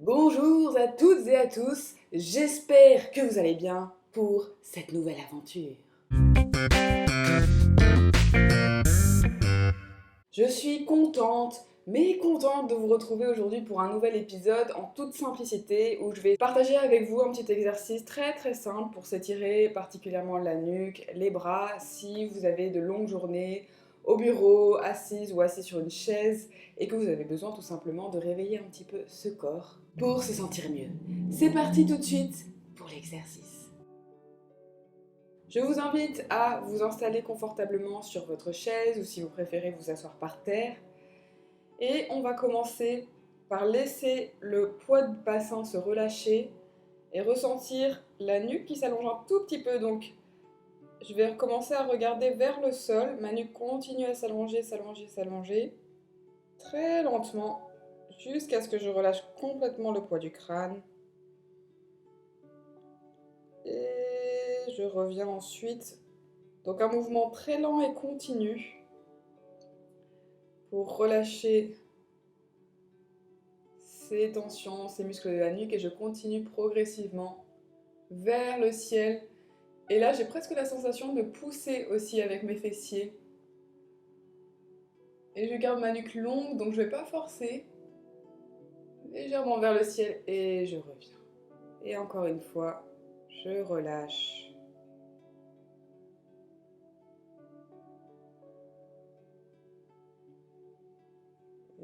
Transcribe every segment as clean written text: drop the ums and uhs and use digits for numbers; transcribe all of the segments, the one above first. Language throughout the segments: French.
Bonjour à toutes et à tous, j'espère que vous allez bien pour cette nouvelle aventure. Je suis contente de vous retrouver aujourd'hui pour un nouvel épisode en toute simplicité où je vais partager avec vous un petit exercice très simple pour s'étirer particulièrement la nuque, les bras si vous avez de longues journées au bureau, assise ou assis sur une chaise et que vous avez besoin tout simplement de réveiller un petit peu ce corps pour se sentir mieux. C'est parti tout de suite pour l'exercice. Je vous invite à vous installer confortablement sur votre chaise ou si vous préférez vous asseoir par terre. Et on va commencer par laisser le poids de bassin se relâcher et ressentir la nuque qui s'allonge un tout petit peu. Donc je vais recommencer à regarder vers le sol. Ma nuque continue à s'allonger très lentement jusqu'à ce que je relâche complètement le poids du crâne. Et je reviens ensuite. Donc un mouvement très lent et continu pour relâcher ces tensions, ces muscles de la nuque et je continue progressivement vers le ciel. Et là, j'ai presque la sensation de pousser aussi avec mes fessiers. Et je garde ma nuque longue, donc je ne vais pas forcer. Légèrement vers le ciel et je reviens. Et encore une fois, je relâche.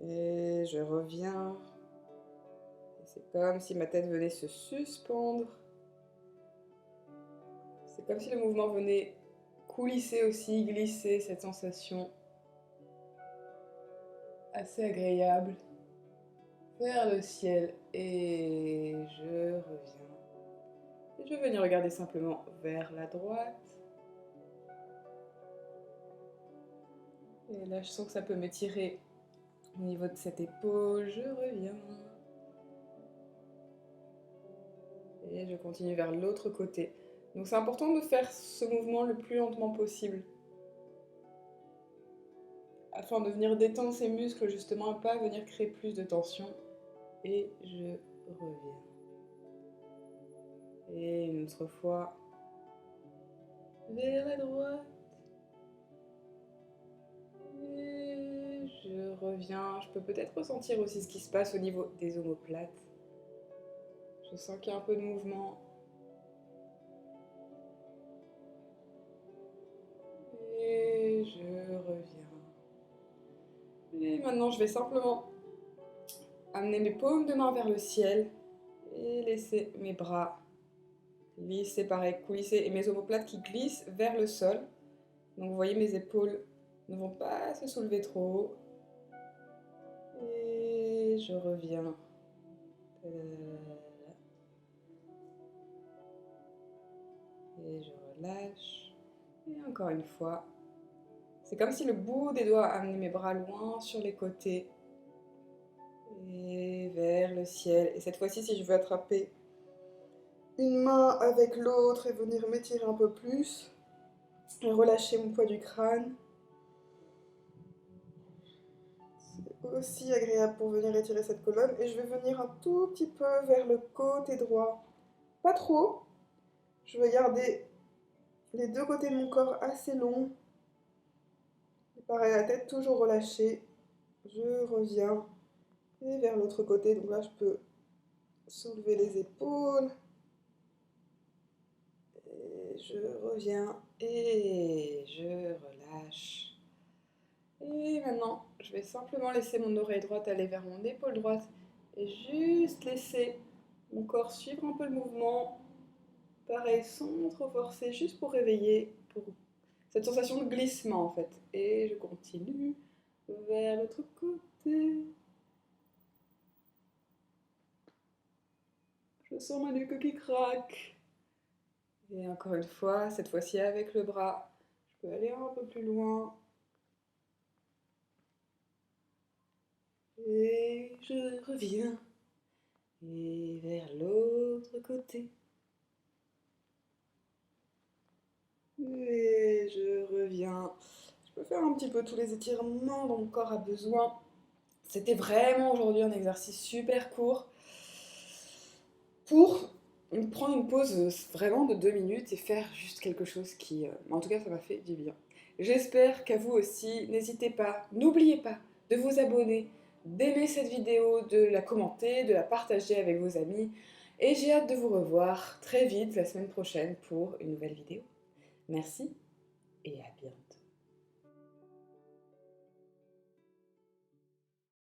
Et je reviens. C'est comme si ma tête venait se suspendre. C'est comme si le mouvement venait coulisser aussi, glisser, cette sensation assez agréable vers le ciel. Et je reviens. Et je vais venir regarder simplement vers la droite. Et là, je sens que ça peut m'étirer au niveau de cette épaule. Je reviens. Et je continue vers l'autre côté. Donc c'est important de faire ce mouvement le plus lentement possible. Afin de venir détendre ces muscles justement, pas venir créer plus de tension. Et je reviens. Et une autre fois, vers la droite. Et je reviens. Je peux peut-être ressentir aussi ce qui se passe au niveau des omoplates. Je sens qu'il y a un peu de mouvement. Et je reviens. Et maintenant, je vais simplement amener mes paumes de main vers le ciel et laisser mes bras glisser, pareil, coulisser, et mes omoplates qui glissent vers le sol. Donc vous voyez, mes épaules ne vont pas se soulever trop haut. Et je reviens. Et je relâche. Et encore une fois. C'est comme si le bout des doigts amenait mes bras loin sur les côtés. Et vers le ciel. Et cette fois-ci, si je veux attraper une main avec l'autre et venir m'étirer un peu plus. Et relâcher mon poids du crâne. C'est aussi agréable pour venir étirer cette colonne. Et je vais venir un tout petit peu vers le côté droit. Pas trop. Je vais garder les deux côtés de mon corps assez longs. Et pareil, la tête toujours relâchée. Je reviens. Et vers l'autre côté. Donc là, je peux soulever les épaules. Et je reviens. Et je relâche. Et maintenant, je vais simplement laisser mon oreille droite aller vers mon épaule droite et juste laisser mon corps suivre un peu le mouvement. Pareil, sans trop forcer, juste pour réveiller, pour cette sensation de glissement en fait. Et je continue vers l'autre côté. Je sens ma nuque qui craque. Et encore une fois, cette fois-ci avec le bras, je peux aller un peu plus loin. Et je reviens. Et vers l'autre côté. Et je reviens. Je peux faire un petit peu tous les étirements dont mon corps a besoin. C'était vraiment aujourd'hui un exercice super court. prendre une pause vraiment de 2 minutes et faire juste quelque chose qui, en tout cas, ça m'a fait du bien. J'espère qu'à vous aussi, n'hésitez pas, n'oubliez pas de vous abonner, d'aimer cette vidéo, de la commenter, de la partager avec vos amis. Et j'ai hâte de vous revoir très vite la semaine prochaine pour une nouvelle vidéo. Merci et à bientôt.